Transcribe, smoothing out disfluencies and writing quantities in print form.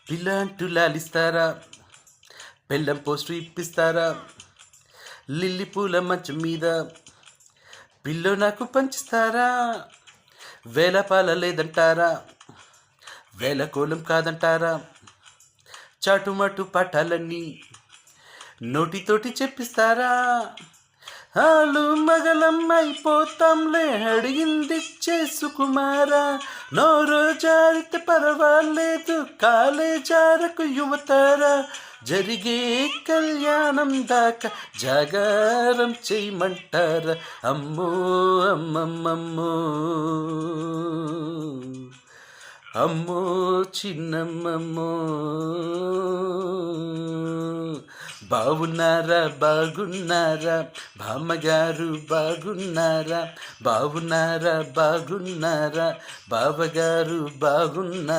పిల్ల అంటూ లాలిస్తారా, బెల్లం పోస్టు ఇప్పిస్తారా, లిల్లీ పూల మంచం మీద పిల్లో నాకు పంచిస్తారా, వేల పాల లేదంటారా, వేల కోలం కాదంటారా, చాటుమాటు పాఠాలన్నీ నోటితోటి చెప్పిస్తారా, ఆలు మగలమ్మైపోతాంలే అడిగిందిచ్చే సుకుమారా, నోరో జారితే పర్వాలేదు కాలే జారకు యువతారా, జరిగే కళ్యాణం దాకా జాగారం చేయమంటారా, అమ్మో అమ్మమ్మమ్మో అమ్మో చిన్నమ్మమ్మో. బాగున్నారా బాగున్నారా బామ్మగారు బాగున్నారా, బాగున్నారా బాగున్నారా బావగారు బాగున్నారా.